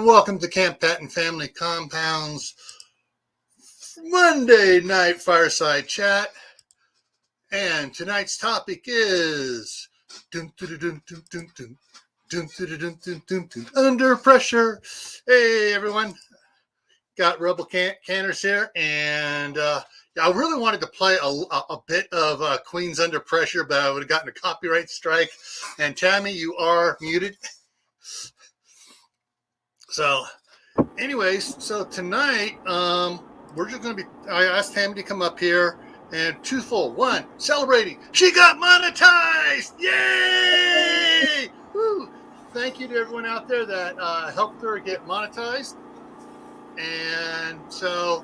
welcome to Camppatton Family Compound's Monday night fireside chat. And tonight's topic is under pressure. Hey everyone, got Rebel Canners here, and I really wanted to play a bit of Queens Under Pressure, but I would have gotten a copyright strike. And Tammy, you are muted. So, anyways, so tonight, we're just going to be, I asked Tammy to come up here, and twofold. One, celebrating. She got monetized! Yay! Woo! Thank you to everyone out there that helped her get monetized. And so,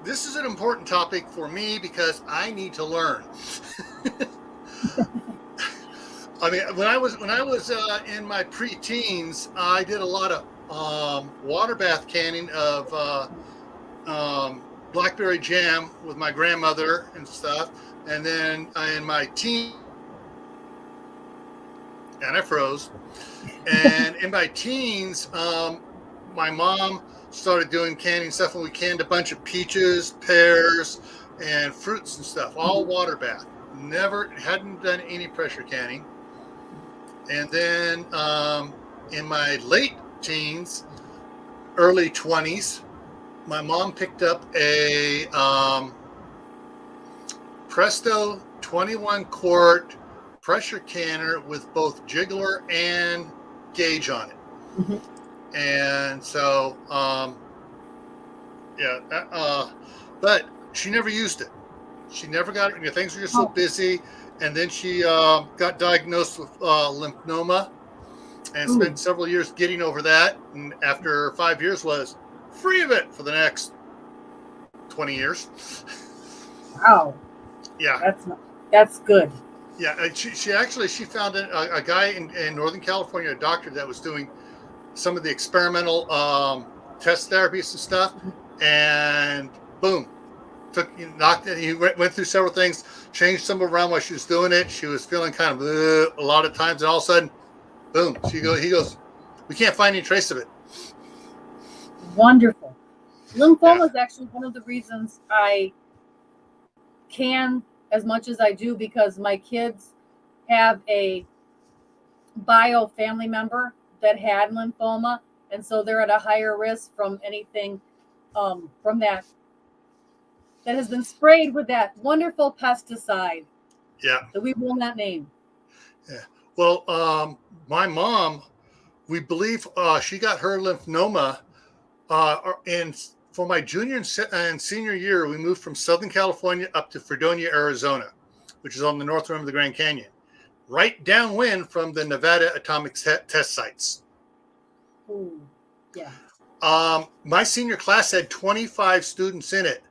this is an important topic for me because I need to learn. I mean, when I was in my pre-teens, I did a lot of water bath canning of blackberry jam with my grandmother and stuff. And then in my teen, and I froze. And in my teens, my mom started doing canning stuff, and we canned a bunch of peaches, pears, and fruits and stuff, all water bath. Hadn't done any pressure canning. And then in my late teens, early 20s, my mom picked up a Presto 21 quart pressure canner with both jiggler and gauge on it. Mm-hmm. And so, but she never used it. She never got it. Things were just so busy. And then she got diagnosed with lymphoma and spent several years getting over that. And after 5 years was free of it for the next 20 years. Wow. Yeah. That's good. Yeah. She found a guy in Northern California, a doctor that was doing some of the experimental test therapies and stuff. And boom. He went through several things, changed some around while she was doing it. She was feeling kind of a lot of times, and all of a sudden, boom, he goes, we can't find any trace of it. Wonderful. Lymphoma is actually one of the reasons I can as much as I do, because my kids have a bio family member that had lymphoma, and so they're at a higher risk from anything from that has been sprayed with that wonderful pesticide. Yeah. That we will not name. Yeah. Well, my mom, we believe she got her lymphoma for my junior and senior year. We moved from Southern California up to Fredonia, Arizona, which is on the north rim of the Grand Canyon, right downwind from the Nevada atomic test sites. Ooh, yeah. My senior class had 25 students in it.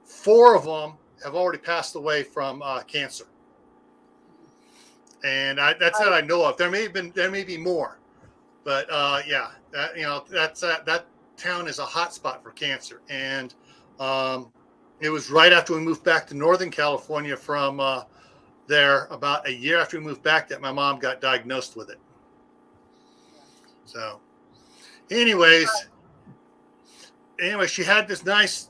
4 of them have already passed away from cancer, and that's what I know of. There may be more, but that town is a hot spot for cancer. And it was right after we moved back to Northern California from there, about a year after we moved back, that my mom got diagnosed with it. So, anyway, she had this nice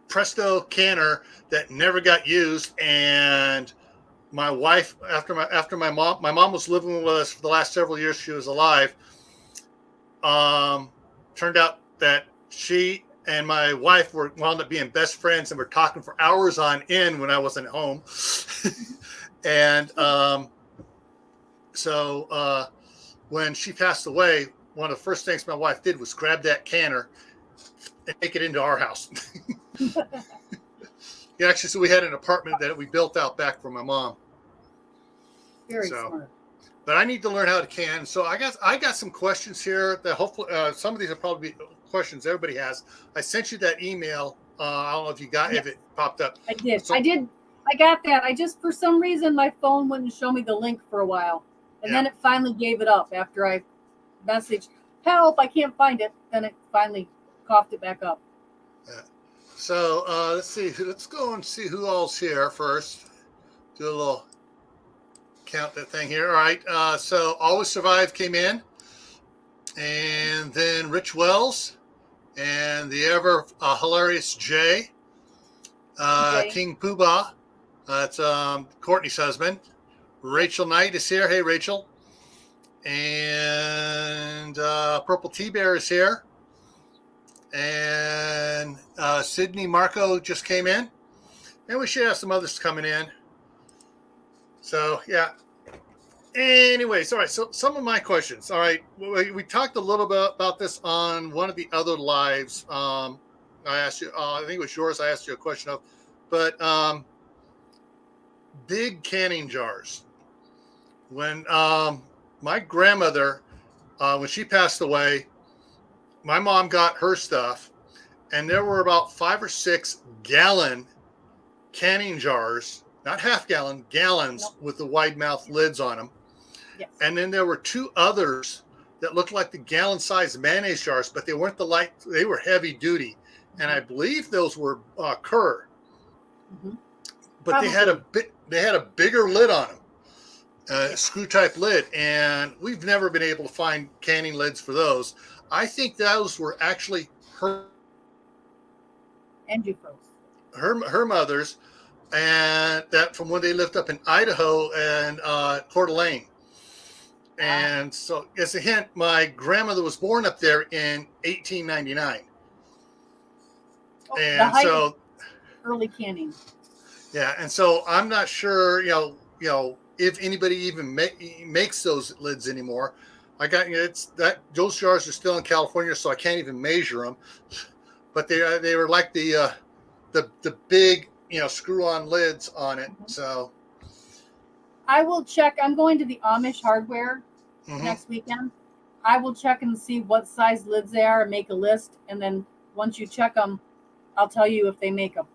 Presto canner that never got used, and my wife, after my mom was living with us for the last several years she was alive, turned out that she and my wife wound up being best friends and were talking for hours on end when I wasn't at home. And so when she passed away, one of the first things my wife did was grab that canner and take it into our house. Yeah, actually, so we had an apartment that we built out back for my mom. Very smart. But I need to learn how to can. So I got some questions here that hopefully some of these will probably be questions everybody has. I sent you that email. I don't know if you got if it popped up. I did. I got that. I just, for some reason, my phone wouldn't show me the link for a while, and then it finally gave it up after I messaged help. I can't find it. Then it finally coughed it back up. So let's see. Let's go and see who all's here first. Do a little count that thing here. All right. So Always Survive came in. and then Rich Wells, and the ever hilarious Jay, Okay. King Poobah. That's Courtney's husband. Rachel Knight is here. Hey, Rachel. And Purple Tea Bear is here. And Sydney Marco just came in. And we should have some others coming in. So, yeah. Anyways, all right. So, some of my questions. All right. We talked a little bit about this on one of the other lives. I asked you, I think it was yours. I asked you a question of, but big canning jars. When my grandmother, when she passed away, my mom got her stuff, and there were about 5 or 6 gallon canning jars, not half gallon, gallons. Nope. With the wide mouth lids on them. Yes. And then there were 2 others that looked like the gallon size mayonnaise jars, but they weren't the light, they were heavy duty. Mm-hmm. And I believe those were Kerr. Mm-hmm. But probably. They had a bigger lid on them, screw type lid, and we've never been able to find canning lids for those. I think those were actually her mother's, and that from when they lived up in Idaho and Coeur d'Alene. And so, as a hint, my grandmother was born up there in 1899. Oh, and so early canning. Yeah, and so I'm not sure, you know, if anybody even makes those lids anymore. I got it's that those jars are still in California, so I can't even measure them. But they were like the big, you know, screw-on lids on it. Mm-hmm. So I will check. I'm going to the Amish Hardware next weekend. I will check and see what size lids they are and make a list. And then once you check them, I'll tell you if they make them.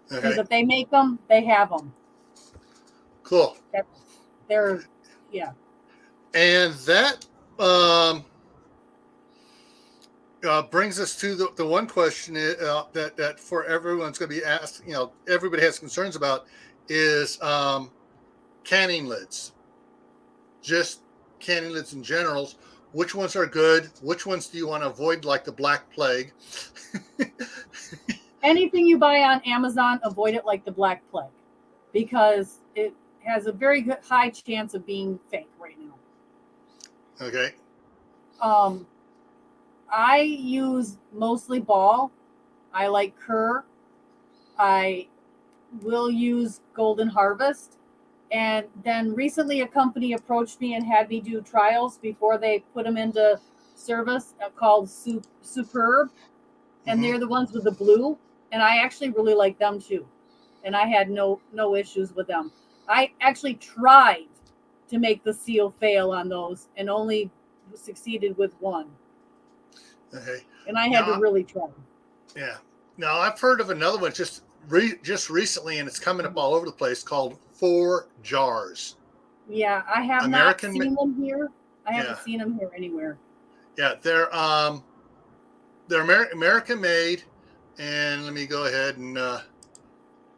Because if they make them, they have them. Cool. They're, yeah. And that brings us to the one question that for everyone's going to be asked, you know, everybody has concerns about is canning lids. Just canning lids in general. Which ones are good? Which ones do you want to avoid, like the Black Plague? Anything you buy on Amazon, avoid it like the Black Plague, because it has a very good high chance of being fake right now. Okay. I use mostly Ball. I like Kerr. I will use Golden Harvest. And then recently a company approached me and had me do trials before they put them into service called Superb. And they're the ones with the blue. And I actually really like them too. And I had no issues with them. I actually tried to make the seal fail on those and only succeeded with one. Okay. And I had to really try. Yeah. Now I've heard of another one just recently, and it's coming up all over the place, called 4 Jars. Yeah, I have not seen them here. I haven't seen them here anywhere. Yeah, they're American made, and let me go ahead and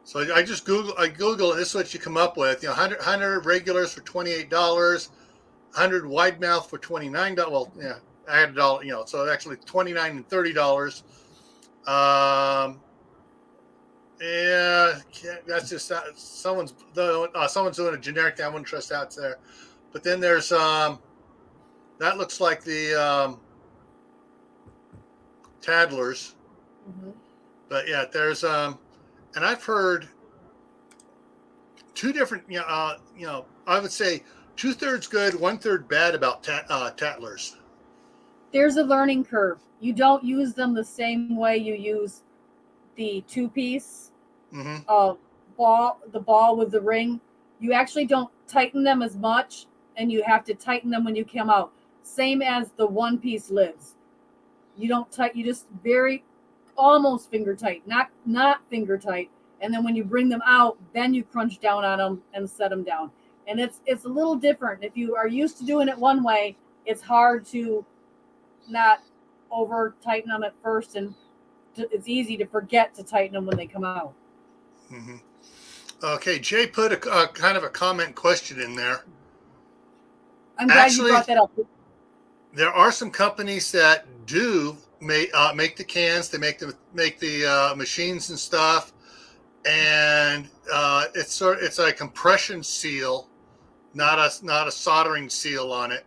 so I just Google and this is what you come up with. You know, 100 regulars for $28, 100 wide mouth for $29. Well, yeah, I had $1, you know, so actually $29 and $30. Yeah, that's just someone's doing a generic thing. I wouldn't trust that there. But then there's that looks like the Tadlers. Mm-hmm. But yeah, there's and I've heard 2 different, you know, I would say 2/3 good, 1/3 bad about Tatlers. There's a learning curve. You don't use them the same way you use the 2-piece ball, the ball with the ring. You actually don't tighten them as much, and you have to tighten them when you come out. Same as the 1-piece lids. You don't tighten, you just very almost finger tight, not finger tight. And then when you bring them out, then you crunch down on them and set them down. And it's a little different. If you are used to doing it one way, it's hard to not over tighten them at first, and it's easy to forget to tighten them when they come out. Mm-hmm. Okay, Jay put a kind of a comment question in there. I'm glad you brought that up. there are some companies that do make the cans. They make the machines and stuff, and it's a compression seal, not a soldering seal on it.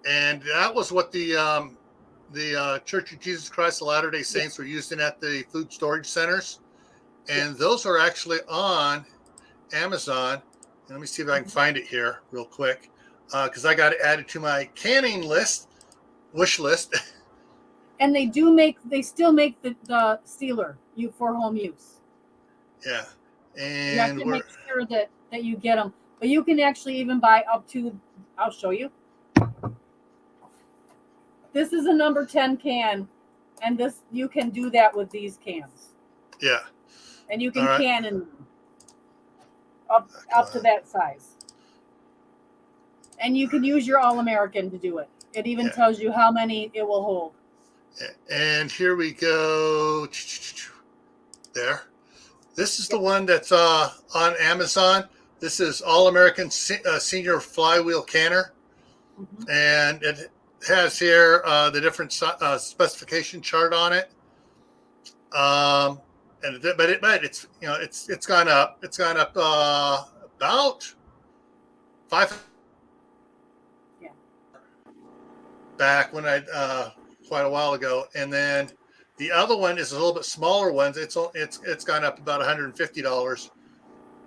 And that was what the Church of Jesus Christ of Latter-day Saints were using at the food storage centers, and those are actually on Amazon. Let me see if I can find it here real quick, because I got it added to my canning wish list. And they still make the sealer for home use. Yeah, and you have to make sure that you get them. But you can actually even buy up to, I'll show you. This is a number 10 can, and you can do that with these cans. Yeah. And you can can in up to that size. And you can use your All-American to do it. It even tells you how many it will hold. And here we go. There. This is the one that's on Amazon. This is All-American Senior Flywheel Canner. Mm-hmm. And it has here the different specification chart on it. But it's gone up. It's gone up about 5. Yeah. Back when quite a while ago, and then the other one is a little bit smaller ones. It's gone up about $150.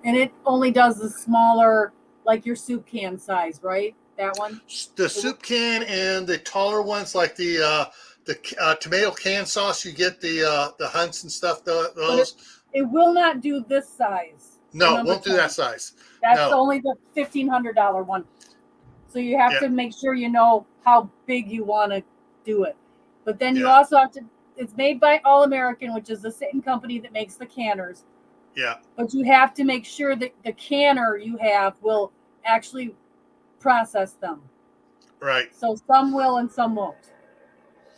And it only does the smaller, like your soup can size, right? That one. The soup can and the taller ones, like the tomato can sauce. You get the Hunts and stuff. Those. It will not do this size. No, it won't do that size. That's only the $1,500 one. So you have to make sure you know how big you want to do it. But then you also have to. It's made by All-American, which is the same company that makes the canners. Yeah. But you have to make sure that the canner you have will actually process them. Right. So some will and some won't.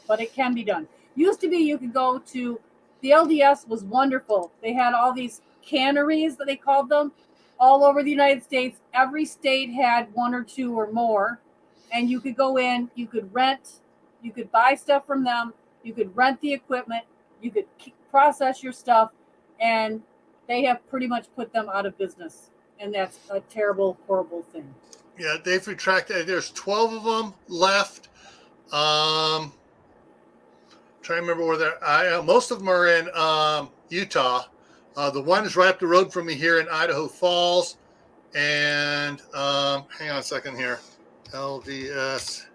But it can be done. Used to be you could go to, the LDS was wonderful. They had all these canneries that they called them all over the United States. Every state had one or two or more. And you could go in, you could rent, you could buy stuff from them, you could rent the equipment, you could process your stuff, and they have pretty much put them out of business. And that's a terrible, horrible thing. Yeah, they've retracted. There's 12 of them left. Trying to remember where they're. Most of them are in Utah. The one is right up the road from me here in Idaho Falls. And hang on a second here. LDS.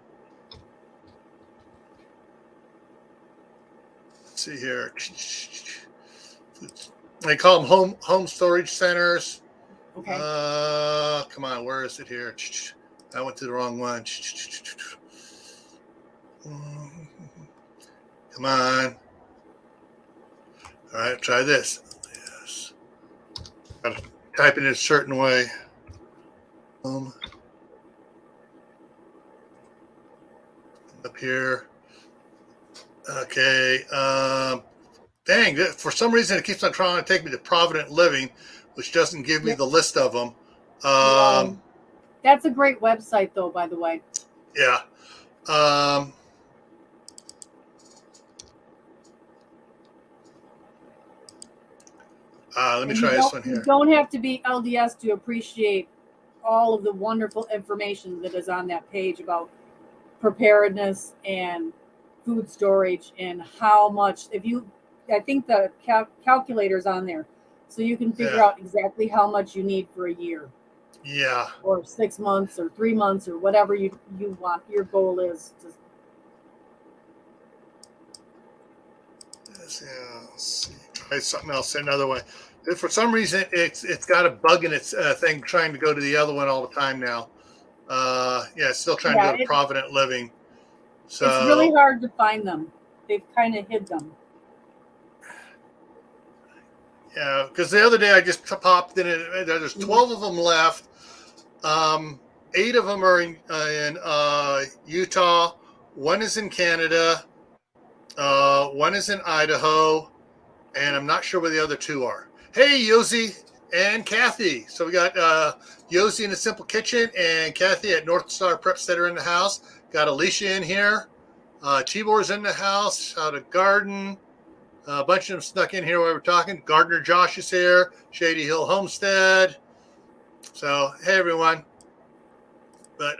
Let's see here. They call them home storage centers. Okay. Come on, where is it here? I went to the wrong one. Come on. All right, try this. Yes. Gotta type it in a certain way. Up here. Okay. Dang, for some reason it keeps on trying to take me to Provident Living, which doesn't give me the list of them. That's a great website, though, by the way. Yeah. Let me try this one here. You don't have to be LDS to appreciate all of the wonderful information that is on that page about preparedness and food storage and how much. I think the calculator's on there, so you can figure out exactly how much you need for a year. Yeah. Or 6 months or 3 months or whatever you want. Your goal is to. Let's see. Try something else another way. For some reason, it's got a bug in its thing trying to go to the other one all the time now. It's still trying to go to Provident Living. So it's really hard to find them. They've kind of hid them. Yeah, because the other day I just popped in it. There's 12 of them left. 8 of them are in Utah. 1 is in Canada. 1 is in Idaho. And I'm not sure where the other 2 are. Hey, Yosi and Kathy. So we got Yosi in the Simple Kitchen and Kathy at North Star Prep Center in the house. Got Alicia in here. Tibor's in the house. How to garden. A bunch of them snuck in here while we're talking. Gardener Josh is here. Shady Hill Homestead. So, hey, everyone. But,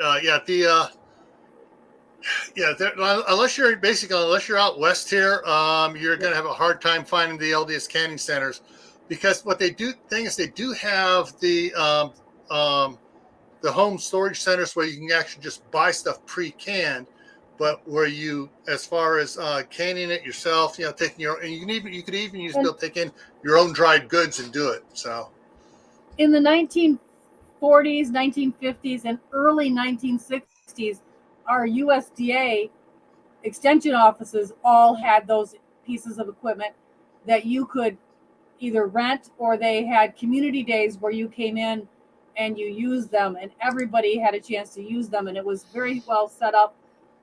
unless you're out west here, you're going to have a hard time finding the LDS canning centers, because what they do have the home storage centers where you can actually just buy stuff pre-canned, but where you, as far as canning it yourself, taking your, and you could even use take in your own dried goods and do it. So in the 1940s, 1950s, and early 1960s, our USDA extension offices all had those pieces of equipment that you could either rent, or they had community days where you came in and you used them, and everybody had a chance to use them, and it was very well set up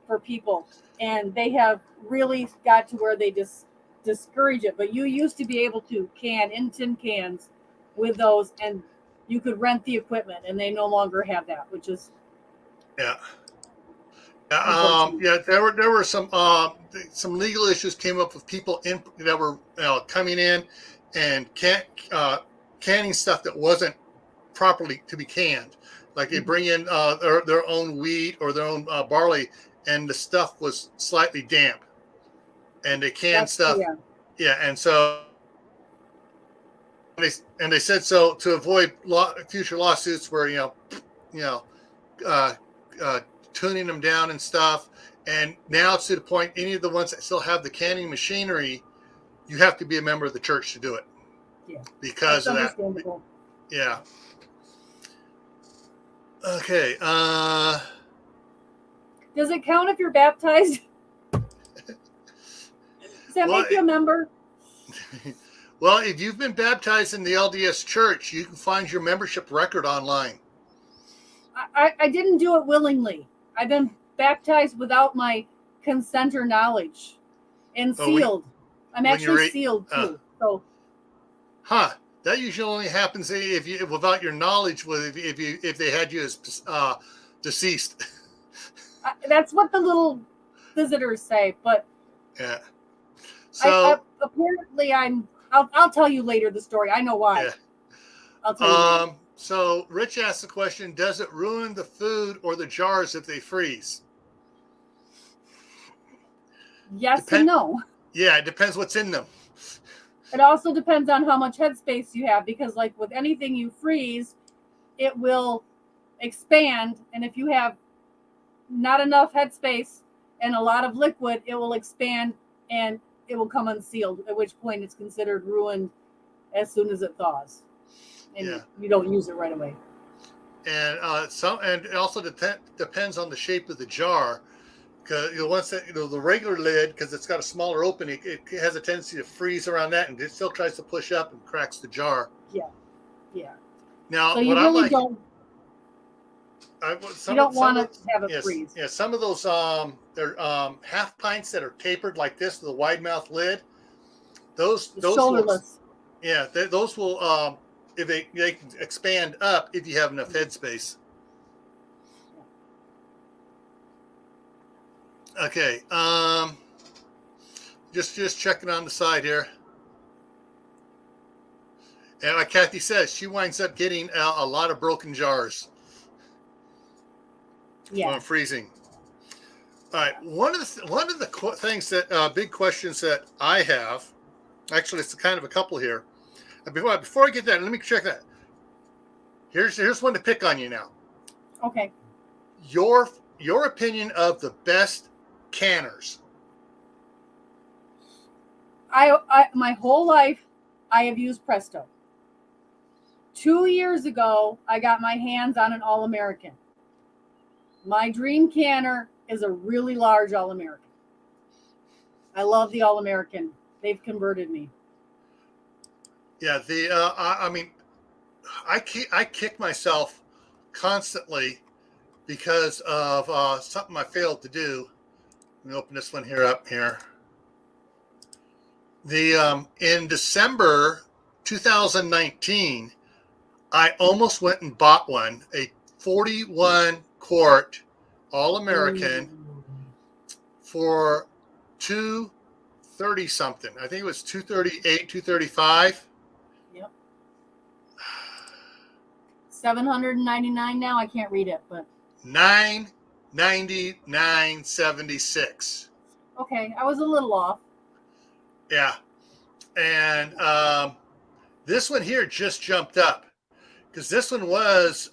for people. And they have really got to where they just discourage it. But you used to be able to can in tin cans with those, and you could rent the equipment, and they no longer have that, which is there were some legal issues came up with people that were coming in and canning stuff that wasn't properly to be canned. Like they bring in their own wheat or their own barley, and the stuff was slightly damp, and they canned stuff. And so they said so to avoid future lawsuits where tuning them down and stuff. And now it's to the point, any of the ones that still have the canning machinery, you have to be a member of the church to do it. Yeah. Because of that. Yeah. Okay. Does it count if you're baptized? Does that make you a member? Well, if you've been baptized in the LDS church, you can find your membership record online. I didn't do it willingly. I've been baptized without my consent or knowledge, and sealed. I'm actually sealed too. That usually only happens if you without your knowledge. If they had you as deceased. That's what the little visitors say, but yeah. So apparently I'll tell you later the story. I know why. Yeah. I'll tell you later. So Rich asked the question, does it ruin the food or the jars if they freeze? Yes and no. Yeah, it depends what's in them. It also depends on how much headspace you have, because like with anything you freeze, it will expand. And if you have not enough headspace and a lot of liquid, it will expand and it will come unsealed, at which point it's considered ruined as soon as it thaws. And you don't use it right away. And it also depends on the shape of the jar, because once the regular lid, because it's got a smaller opening, it has a tendency to freeze around that, and it still tries to push up and cracks the jar. Yeah. Now, so you really don't. You don't want to have it freeze. Yeah, some of those they're half pints that are tapered like this with a wide mouth lid. Those shoulderless. Those will if they can expand up if you have enough headspace. Okay, just checking on the side here. And like Kathy says, she winds up getting a lot of broken jars. When freezing. All right, one of the things that big questions that I have, actually, it's kind of a couple here. Before I get that, let me check that. Here's one to pick on you now. Okay. Your opinion of the best canners. I my whole life I have used Presto. 2 years ago, I got my hands on an All-American. My dream canner is a really large All-American. I love the All-American. They've converted me. Yeah, I kick myself constantly because of something I failed to do. Let me open this one up here. In December 2019, I almost went and bought one, a 41 quart All-American for 230 something. I think it was 238, 235. Yep. 799 now. I can't read it, but 999.76. Okay, I was a little off. Yeah. And this one here just jumped up because this one was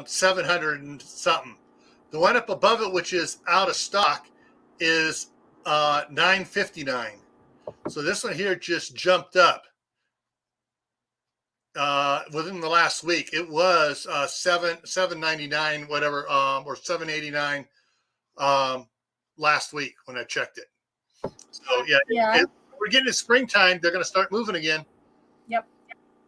700 and something. The one up above it, which is out of stock, is 959. So this one here just jumped up within the last week. It was 799 whatever, or 789 last week when I checked it. So yeah. We're getting to springtime. They're going to start moving again. Yep.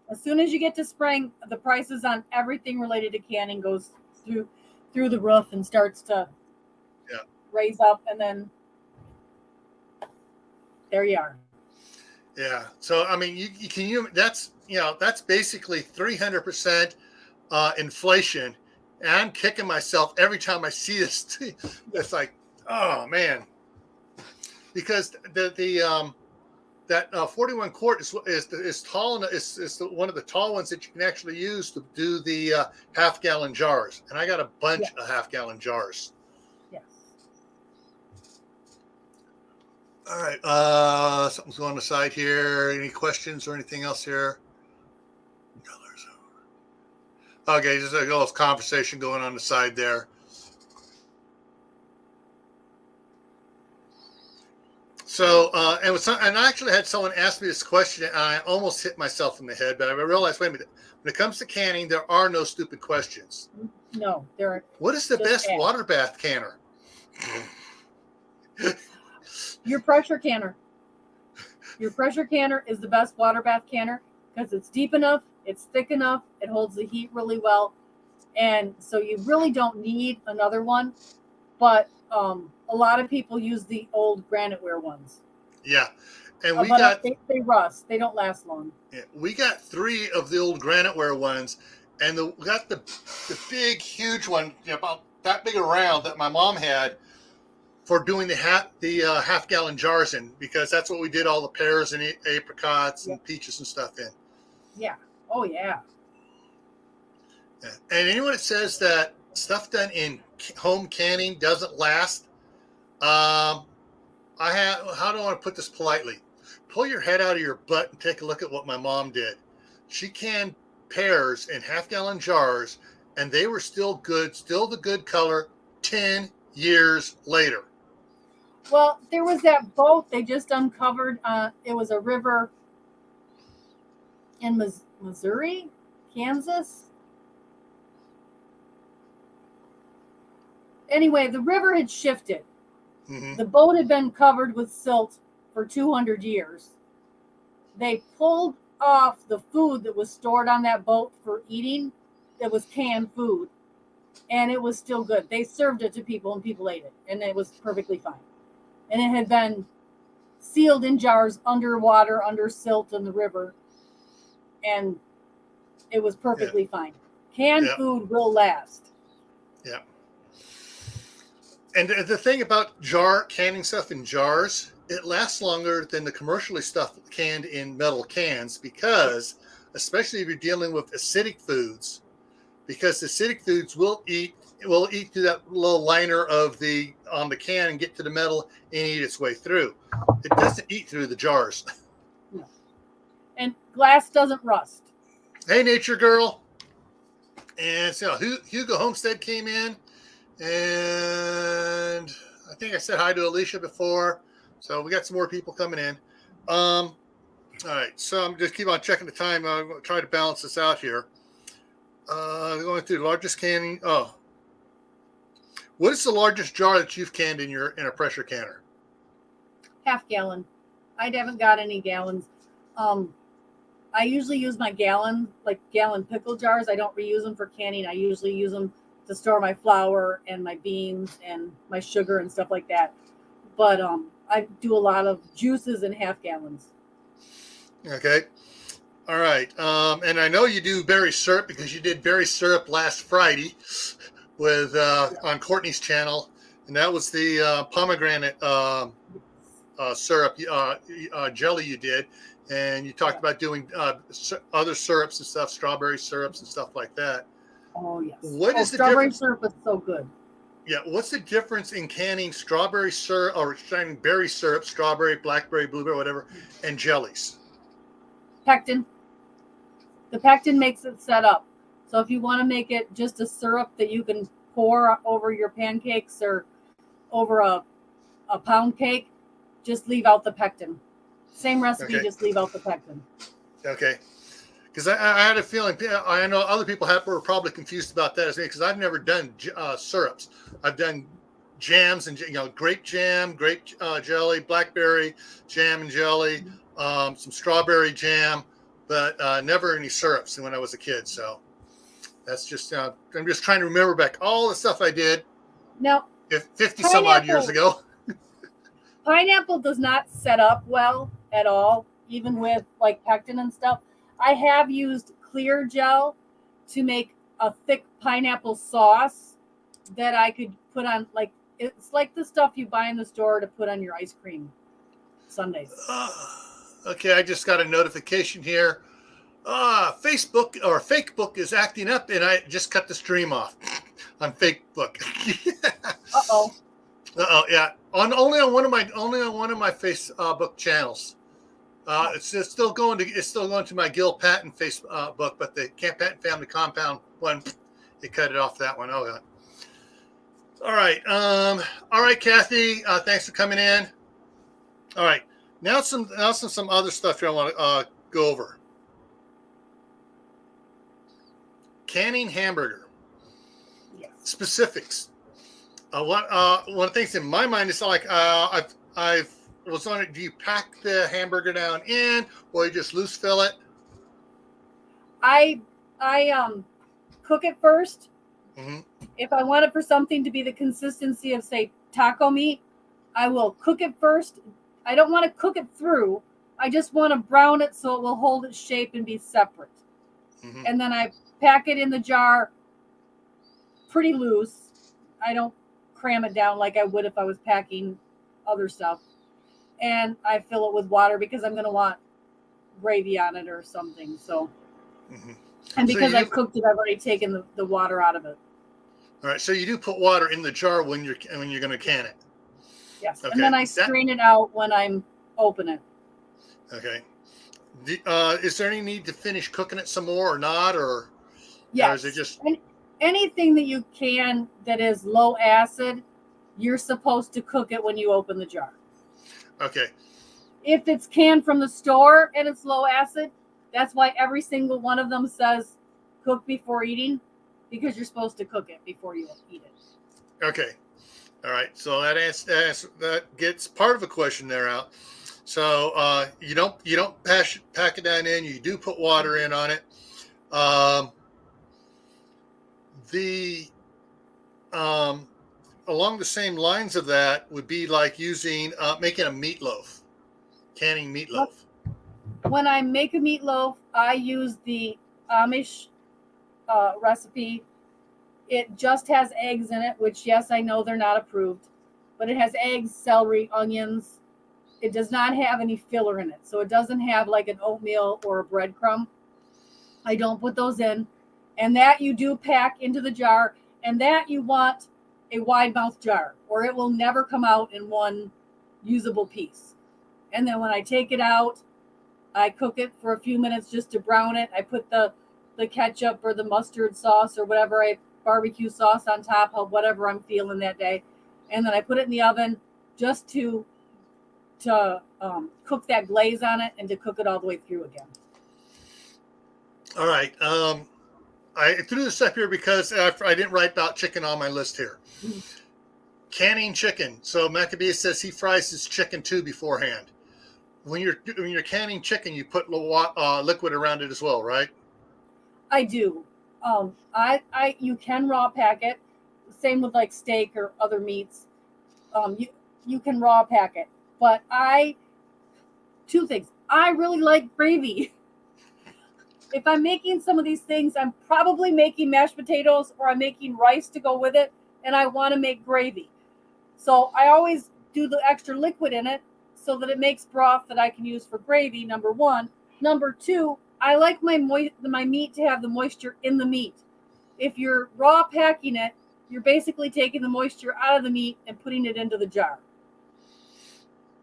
As soon as you get to spring, the prices on everything related to canning goes through the roof and starts to raise up, and then there you are. Yeah. So I mean, that's basically 300% inflation, and I'm kicking myself every time I see this. It's like, oh man, because that 41 quart is tall enough. Is one of the tall ones that you can actually use to do the half-gallon jars, and I got a bunch of half-gallon jars. Yes. All right. Something's going on the side here. Any questions or anything else here? Okay, just a little conversation going on the side there. So, and I actually had someone ask me this question, and I almost hit myself in the head, but I realized, wait a minute, when it comes to canning, there are no stupid questions. No, there aren't. What is the best water bath canner? Your pressure canner. Your pressure canner is the best water bath canner because it's deep enough, it's thick enough, it holds the heat really well, and so you really don't need another one. But a lot of people use the old graniteware ones. Yeah, and they rust. They don't last long. Yeah, we got 3 of the old graniteware ones, and we got the big, huge one, about that big around that my mom had for doing the half-gallon jars in, because that's what we did all the pears and apricots and peaches and stuff in. Yeah. Oh yeah. Yeah. And anyone that says that stuff done in home canning doesn't last, how do I want to put this politely? Pull your head out of your butt and take a look at what my mom did. She canned pears in half-gallon jars, and they were still good, still the good color 10 years later. Well, there was that boat they just uncovered. It was a river in Missouri, Kansas. Anyway, the river had shifted. Mm-hmm. The boat had been covered with silt for 200 years. They pulled off the food that was stored on that boat for eating. That was canned food, and it was still good. They served it to people, and people ate it, and it was perfectly fine. And it had been sealed in jars underwater, under silt in the river, and it was perfectly fine. Canned food will last. Yeah. And the thing about canning stuff in jars, it lasts longer than the commercially stuff canned in metal cans, because, especially if you're dealing with acidic foods, because acidic foods will eat through that little liner on the can and get to the metal and eat its way through. It doesn't eat through the jars. No. And glass doesn't rust. Hey, Nature Girl. And so Hugo Homestead came in, and I think I said hi to Alicia before. So we got some more people coming in. All right, so I'm just keep on checking the time. I'm going to try to balance this out here. Going through the largest canning. Oh, what is the largest jar that you've canned in a pressure canner? Half gallon. I haven't got any gallons. I usually use my gallon pickle jars. I don't reuse them for canning. I usually use them to store my flour and my beans and my sugar and stuff like that. But I do a lot of juices in half gallons. Okay. All right. And I know you do berry syrup, because you did berry syrup last Friday with on Courtney's channel. And that was the pomegranate syrup jelly you did. And you talked about doing other syrups and stuff, strawberry syrups and stuff like that. Oh, yes. What is the strawberry difference? syrup is so good. Yeah, what's the difference in canning strawberry syrup or canning berry syrup, strawberry, blackberry, blueberry, whatever, and jellies? Pectin. The pectin makes it set up. So if you want to make it just a syrup that you can pour over your pancakes or over a pound cake, just leave out the pectin. Same recipe, just leave out the pectin. Okay. Because I had a feeling, I know other people were probably confused about that as me, because I've never done syrups. I've done jams and grape jam, grape jelly, blackberry jam and jelly, some strawberry jam, but never any syrups when I was a kid. So that's just I'm just trying to remember back all the stuff I did. Now, 50 some odd years ago. Pineapple does not set up well at all, even with like pectin and stuff. I have used clear gel to make a thick pineapple sauce that I could put on, like, it's like the stuff you buy in the store to put on your ice cream sundaes. Okay, I just got a notification here. Facebook or Fakebook is acting up, and I just cut the stream off on Fakebook. Uh-oh. Yeah. Only on one of my Facebook channels. It's still going to my Gil Patton Facebook, but the Camppatton Family Compound one, they cut it off that one. Oh yeah. All right, Kathy. Thanks for coming in. All right. Now some other stuff here I want to go over. Canning hamburger. Yes. Specifics. One of the things in my mind is like I've was on it. Do you pack the hamburger down in, or you just loose fill it? I cook it first. Mm-hmm. If I want it for something to be the consistency of, say, taco meat, I will cook it first. I don't want to cook it through. I just want to brown it so it will hold its shape and be separate. Mm-hmm. And then I pack it in the jar pretty loose. I don't cram it down like I would if I was packing other stuff. And I fill it with water because I'm going to want gravy on it or something. So, and because I've cooked it, I've already taken the water out of it. All right. So you do put water in the jar when you're going to can it. Yes. Okay. And then I strain it out when I'm opening it. Okay. Is there any need to finish cooking it some more or not? Or yes. Or is it just anything that you can that is low acid, you're supposed to cook it when you open the jar. Okay. If it's canned from the store and it's low acid, that's why every single one of them says cook before eating, because you're supposed to cook it before you eat it. Okay. All right. So that gets part of a question there out. So you don't pack it down in. You do put water in on it. Along the same lines of that would be like using making a meatloaf, canning meatloaf. When I make a meatloaf, I use the Amish recipe. It just has eggs in it, which, yes, I know they're not approved, but it has eggs, celery, onions. It does not have any filler in it, so it doesn't have like an oatmeal or a breadcrumb. I don't put those in, and that you do pack into the jar, and that you want a wide mouth jar, or it will never come out in one usable piece. And then when I take it out, I cook it for a few minutes just to brown it. I put the ketchup or the mustard sauce or whatever, barbecue sauce on top of whatever I'm feeling that day. And then I put it in the oven just to cook that glaze on it and to cook it all the way through again. All right. I threw this up here because I didn't write about chicken on my list here. Mm-hmm. Canning chicken. So Maccabee says he fries his chicken too beforehand. When you're canning chicken, you put liquid around it as well, right? I do. You can raw pack it. Same with like steak or other meats. You can raw pack it. But two things. I really like gravy. If I'm making some of these things, I'm probably making mashed potatoes or I'm making rice to go with it, and I want to make gravy. So I always do the extra liquid in it so that it makes broth that I can use for gravy, number one. Number two, I like my meat to have the moisture in the meat. If you're raw packing it, you're basically taking the moisture out of the meat and putting it into the jar.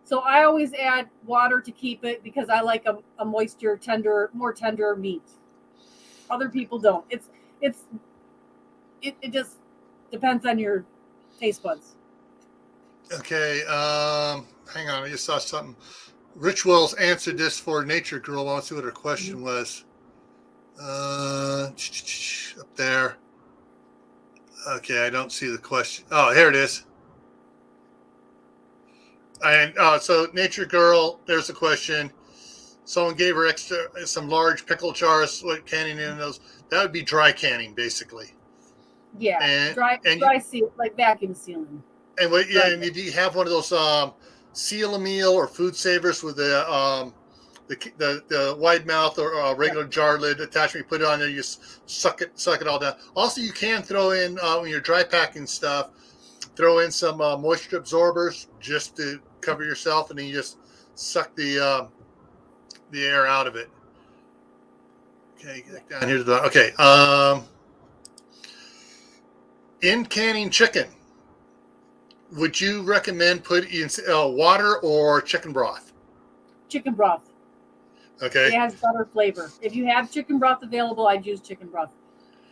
So I always add water to keep it because I like a moisture more tender meat. Other people don't. It just depends on your taste buds. Okay, hang on. I just saw something. Rich Wells answered this for Nature Girl. I want to see what her question was. Up there. Okay, I don't see the question. Oh, here it is. And so Nature Girl, there's a question. Someone gave her some large pickle jars, canning in those. That would be dry canning, basically. Yeah, and dry seal, like vacuum sealing. And and you have one of those seal a meal or food savers with the wide mouth or regular jar lid attachment. You put it on there, you suck it all down. Also, you can throw in when you're dry packing stuff, throw in some moisture absorbers just to cover yourself, and then you just suck the air out of it. Okay, get down here to the okay. In canning chicken, would you recommend putting in water or chicken broth? Chicken broth. Okay. It has better flavor. If you have chicken broth available, I'd use chicken broth.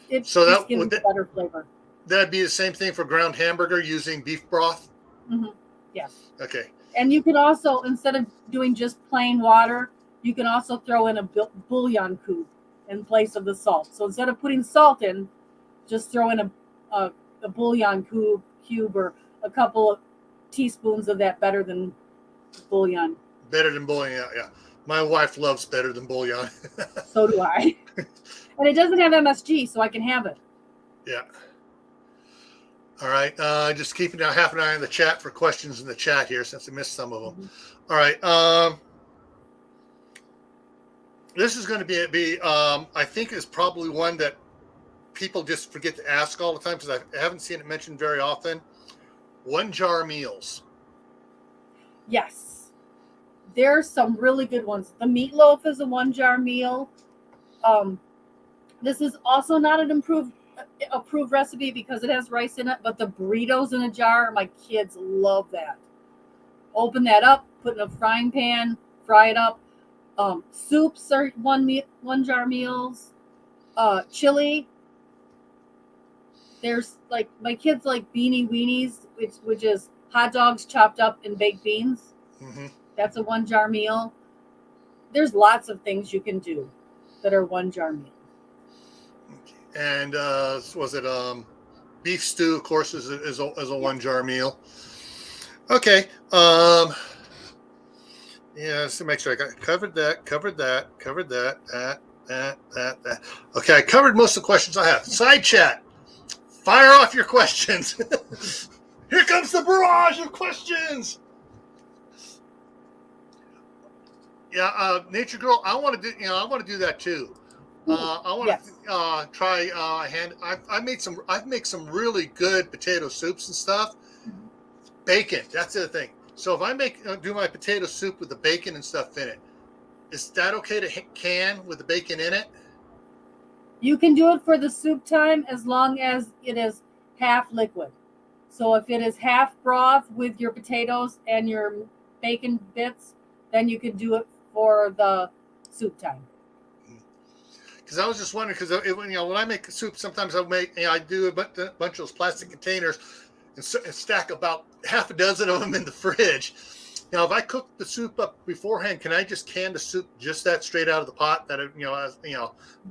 It so just gives better flavor. That'd be the same thing for ground hamburger using beef broth? Mm-hmm. Yes. Okay. And you can also, instead of doing just plain water, you can also throw in a bouillon cube in place of the salt. So instead of putting salt in, just throw in a bouillon cube or a couple of teaspoons of that better than bouillon. Better than bouillon, yeah. My wife loves better than bouillon. So do I. And it doesn't have MSG, so I can have it. Yeah. All right. Just keeping half an eye on the chat for questions in the chat here since I missed some of them. Mm-hmm. All right. This is going to be I think is probably one that people just forget to ask all the time because I haven't seen it mentioned very often. 1 jar meals. Yes. There's some really good ones. The meatloaf is a 1 jar meal. This is also not an approved recipe because it has rice in it, but the burritos in a jar, my kids love that. Open that up, put in a frying pan, fry it up. Soups are 1 jar meals. Chili. There's like my kids like beanie weenies, which is hot dogs chopped up in baked beans. Mm-hmm. That's a 1 jar meal. There's lots of things you can do that are 1 jar meal. And was it beef stew? Of course, is a 1 jar meal. Okay. Yeah, just to make sure I covered that. Okay, I covered most of the questions I have. Side chat. Fire off your questions. Here comes the barrage of questions. Yeah, Nature Girl, I want to do that too. I want to try I've made some really good potato soups and stuff. Bacon, that's the other thing. So if I do my potato soup with the bacon and stuff in it, is that okay to can with the bacon in it? You can do it for the soup time as long as it is half liquid. So if it is half broth with your potatoes and your bacon bits, then you can do it for the soup time. Because I was just wondering, because when I make soup, sometimes I do a bunch of those plastic containers and stack about half a dozen of them in the fridge. Now, if I cook the soup up beforehand, can I just can the soup just that straight out of the pot that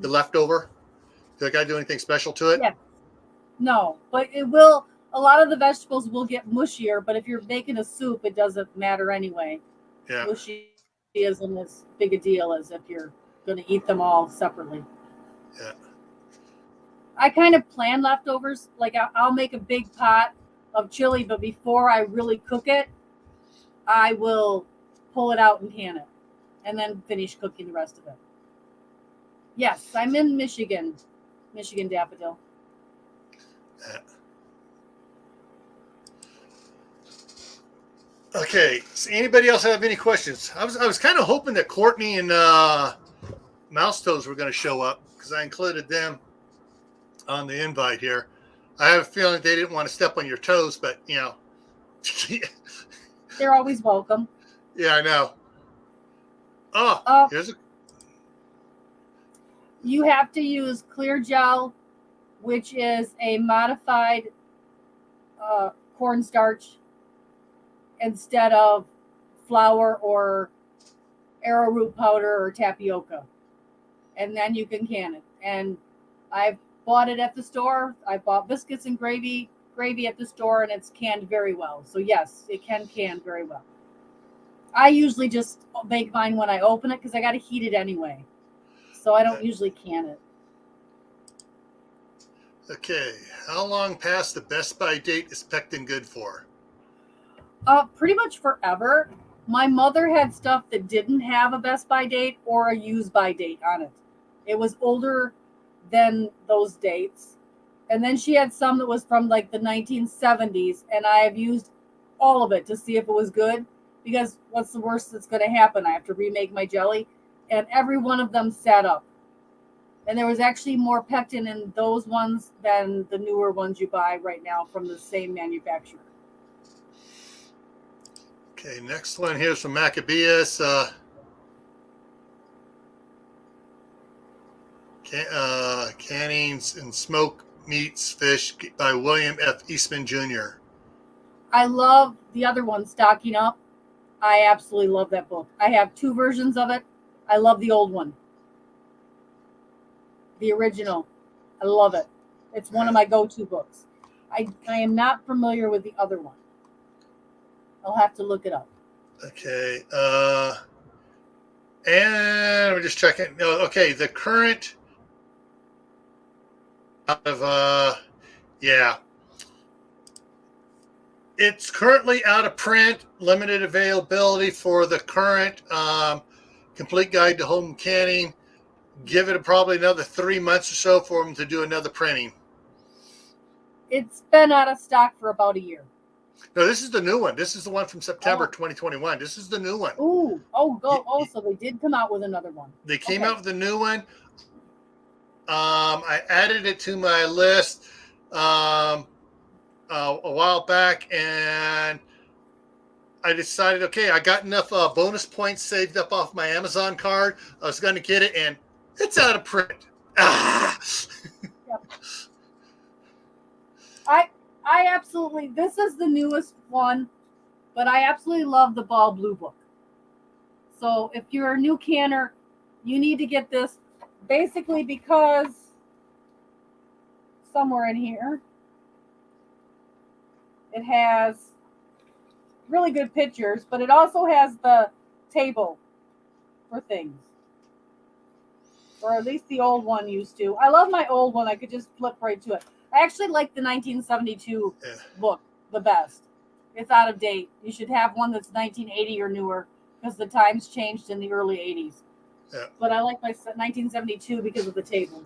the leftover? Do I got to do anything special to it? Yeah. No, but it will. A lot of the vegetables will get mushier, but if you're making a soup, it doesn't matter anyway. Yeah. Mushy isn't as big a deal as if you're going to eat them all separately. Yeah. I kind of plan leftovers. Like I'll make a big pot of chili, but before I really cook it, I will pull it out and can it, and then finish cooking the rest of it. Yes, I'm in Michigan Daffodil. Okay. Does anybody else have any questions? I was kind of hoping that Courtney and Mouse Toes were going to show up because I included them on the invite here. I have a feeling they didn't want to step on your toes, but you know. They're always welcome. Yeah, I know. Oh, here's a. You have to use clear gel, which is a modified cornstarch instead of flour or arrowroot powder or tapioca. And then you can can it. And I've bought it at the store. I bought biscuits and gravy at the store, and it's canned very well. So yes, it can can very well. I usually just make mine when I open it because I got to heat it anyway. So I don't usually can it. Okay. How long past the best by date is pectin good for? Pretty much forever. My mother had stuff that didn't have a best by date or a use by date on it. It was older than those dates. And then she had some that was from like the 1970s, and I have used all of it to see if it was good, because what's the worst that's going to happen? I have to remake my jelly, and every one of them sat up. And there was actually more pectin in those ones than the newer ones you buy right now from the same manufacturer. Okay, next one here's from Maccabeus. Cannings and Smoke Meats Fish by William F. Eastman Jr. I love the other one, Stocking Up. I absolutely love that book. I have 2 versions of it. I love the old one. The original. I love it. It's one of my go-to books. I am not familiar with the other one. I'll have to look it up. Okay. And we're just checking. No, okay, the current out of it's currently out of print, limited availability for the current complete guide to home canning. Give it probably another 3 months or so for them to do another printing. It's been out of stock for about a year. No, this is the new one. This is the one from September 2021. This is the new one. So they did come out with another one. They came out with a new one. I added it to my list a while back, and I decided, okay, I got enough bonus points saved up off my Amazon card. I was going to get it, and it's out of print. Yep. I absolutely, this is the newest one, but I absolutely love the Ball Blue book. So if you're a new canner, you need to get this basically because somewhere in here, it has really good pictures, but it also has the table for things. Or at least the old one used to. I love my old one. I could just flip right to it. I actually like the 1972 book the best. It's out of date. You should have one that's 1980 or newer because the times changed in the early 80s. Yeah. But I like my 1972 because of the table.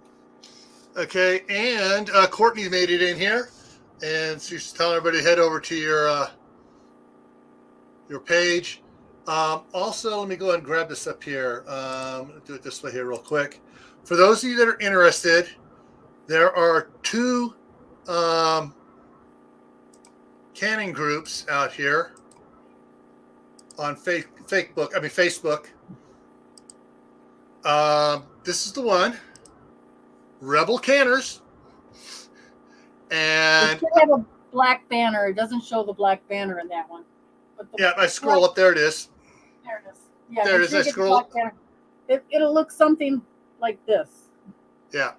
Okay, and Courtney made it in here, and she's telling everybody to head over to your page. Also, let me go ahead and grab this up here. Do it this way here real quick. For those of you that are interested, there are 2 canning groups out here on Facebook. This is the one, Rebel Canners, and it should have a black banner. It doesn't show the black banner in that one. But I scroll up. There it is. There it is. Yeah, there it is. I scroll. It'll look something like this. Yeah.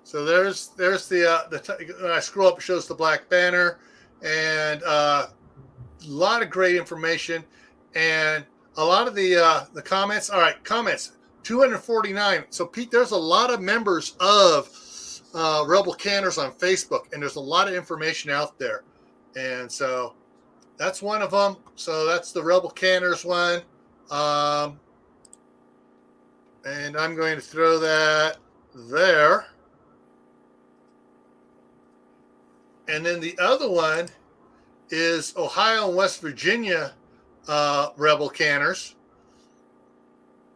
So there's the when I scroll up, it shows the black banner, and a lot of great information, and a lot of the comments. All right, comments 249. So Pete, there's a lot of members of Rebel Canners on Facebook, and there's a lot of information out there, and so that's one of them. So that's the Rebel Canners one, and I'm going to throw that there. And then the other one is Ohio and West Virginia Rebel Canners.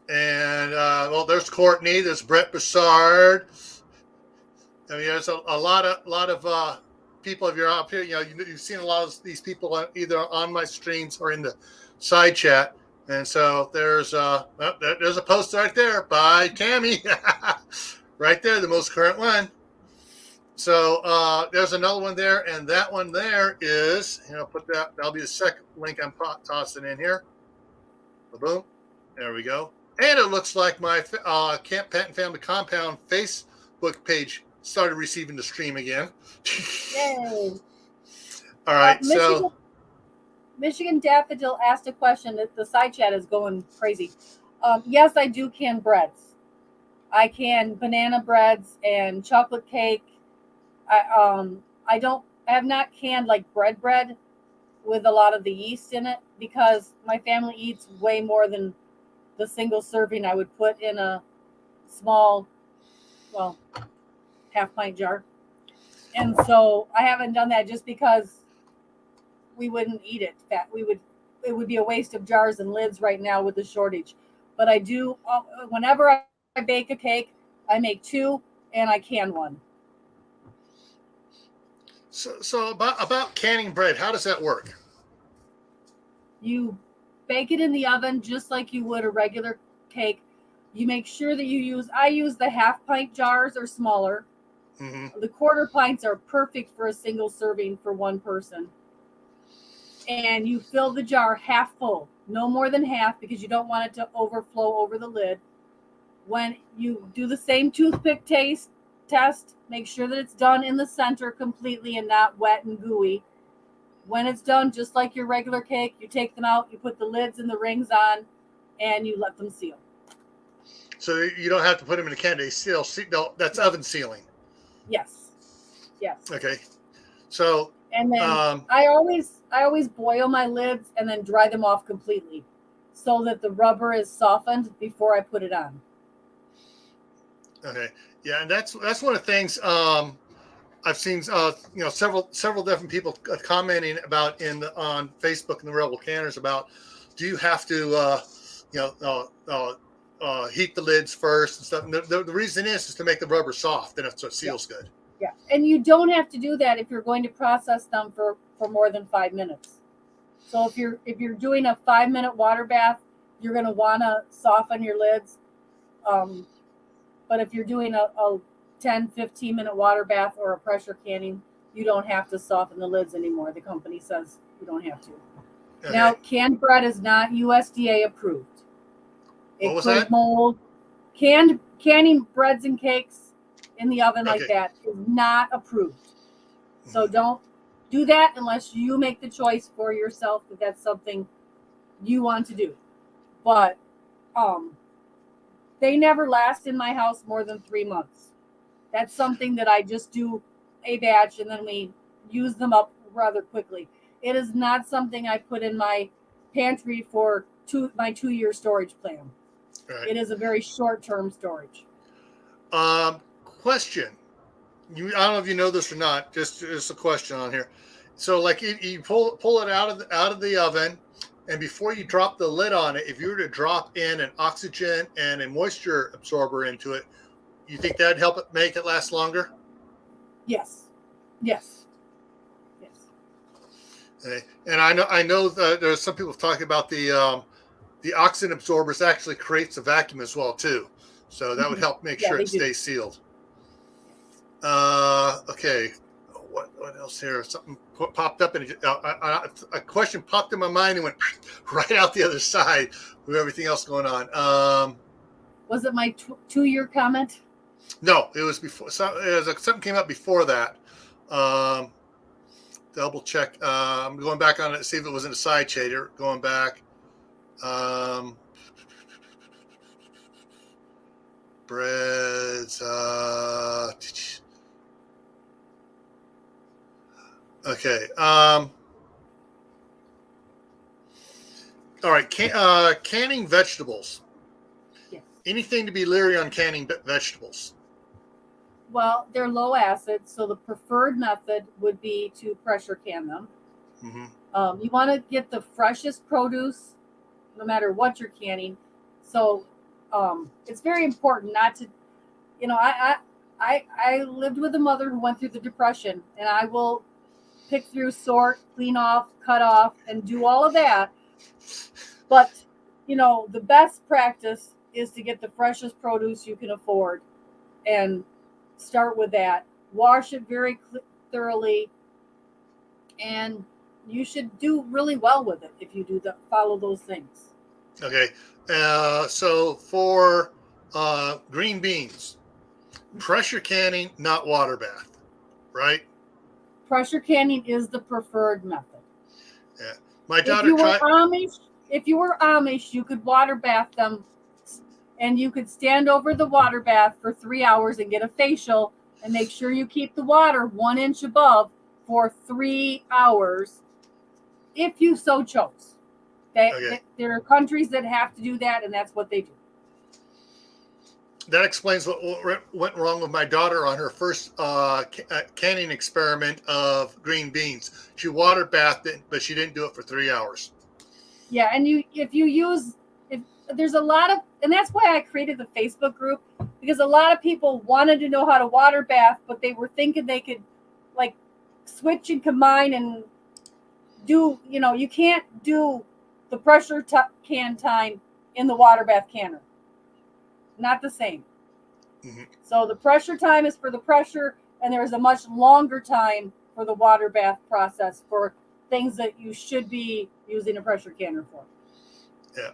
And well, there's Courtney. There's Brett Broussard. I mean, there's a lot of people. If you're up here, you've seen a lot of these people either on my streams or in the side chat. And so there's a post right there by Tammy, right there, the most current one. So there's another one there, and that one there is, put that. That'll be the second link I'm tossing in here. Boom, there we go. And it looks like my Camppatton Family Compound Facebook page started receiving the stream again. Yay! All right, so Michigan Daffodil asked a question. That the side chat is going crazy. Yes, I do can breads. I can banana breads and chocolate cake. I have not canned like bread with a lot of the yeast in it because my family eats way more than the single serving I would put in a small, half pint jar. And so I haven't done that just because we wouldn't eat it. It would be a waste of jars and lids right now with the shortage. But I do, whenever I bake a cake, I make 2 and I can 1. So about canning bread, how does that work? You bake it in the oven just like you would a regular cake. You make sure that I use the half pint jars or smaller. Mm-hmm. The quarter pints are perfect for a single serving for one person. And you fill the jar half full, no more than half, because you don't want it to overflow over the lid. When you do the same toothpick test, make sure that it's done in the center completely and not wet and gooey. When it's done, just like your regular cake, you take them out, you put the lids and the rings on, and you let them seal. So you don't have to put them in a can. They seal. No, that's oven sealing. Yes. Okay. So. And then I always boil my lids and then dry them off completely, so that the rubber is softened before I put it on. Okay. Yeah, and that's one of the things I've seen. Several different people commenting about on Facebook and the Rebel Canners about, do you have to heat the lids first and stuff? And the reason is to make the rubber soft, and so it seals good. Yeah, and you don't have to do that if you're going to process them for more than 5 minutes. So if you're doing a 5-minute water bath, you're going to want to soften your lids. But if you're doing a 10-15-minute water bath or a pressure canning, you don't have to soften the lids anymore. The company says you don't have to. Okay. Now, canned bread is not USDA approved. It could mold. Canning breads and cakes in the oven like that is not approved. So don't do that unless you make the choice for yourself that that's something you want to do. But they never last in my house more than 3 months. That's something that I just do a batch and then we use them up rather quickly. It is not something I put in my pantry for my 2-year storage plan. Right. It is a very short-term storage. Question. I don't know if you know this or not. Just a question on here. So, like, you pull it out of the oven, and before you drop the lid on it, if you were to drop in an oxygen and a moisture absorber into it, you think that'd help it make it last longer? Yes. Okay. And I know that there's some people talking about the oxygen absorbers actually creates a vacuum as well too, so that would help make sure it stays sealed. Okay. What else here? Something popped up, and a question popped in my mind and went right out the other side with everything else going on. Was it my 2-year comment? No, it was before. Something came up before that. Double check. I'm going back on it to see if it was in a side chatter. Going back. Breads. Okay. All right. Canning vegetables. Yes. Anything to be leery on canning vegetables? Well, they're low acid, so the preferred method would be to pressure can them. Mm-hmm. You want to get the freshest produce, no matter what you're canning. So it's very important not to, I lived with a mother who went through the Depression, and I will pick through, sort, clean off, cut off, and do all of that. But, the best practice is to get the freshest produce you can afford and start with that. Wash it very thoroughly, and you should do really well with it if you follow those things. Okay. So for green beans, pressure canning, not water bath, right? Pressure canning is the preferred method. Yeah. My daughter If you were Amish, you could water bath them, and you could stand over the water bath for 3 hours and get a facial and make sure you keep the water 1 inch above for 3 hours if you so chose. There are countries that have to do that, and that's what they do. That explains what went wrong with my daughter on her first canning experiment of green beans. She water bathed it, but she didn't do it for 3 hours. Yeah, and if there's a lot of, and that's why I created the Facebook group, because a lot of people wanted to know how to water bath, but they were thinking they could like switch and combine and do, you can't do the pressure can time in the water bath canner. Not the same. Mm-hmm. So the pressure time is for the pressure, and there is a much longer time for the water bath process for things that you should be using a pressure canner for. Yeah.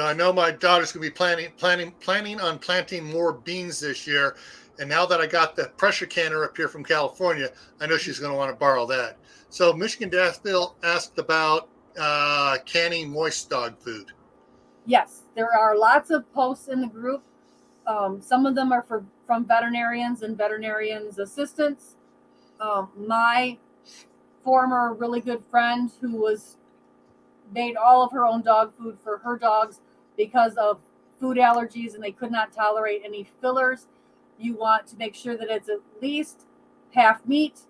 I know my daughter's going to be planning on planting more beans this year. And now that I got the pressure canner up here from California, I know she's going to want to borrow that. So Michigan Daffodil asked about canning moist dog food. Yes, there are lots of posts in the group. Some of them are from veterinarians and veterinarians' assistants. My former really good friend who made all of her own dog food for her dogs because of food allergies, and they could not tolerate any fillers. You want to make sure that it's at least half meat.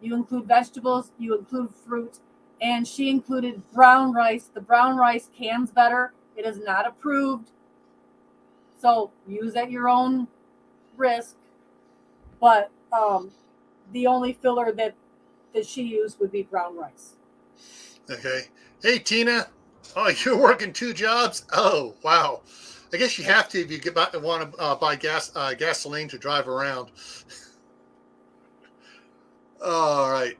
You include vegetables, you include fruit, and she included brown rice. The brown rice cans better. It is not approved. So use at your own risk. But the only filler that she used would be brown rice. Okay. Hey, Tina. Oh, you're working 2 jobs? Oh, wow. I guess you have to if you want to buy gasoline to drive around. All right.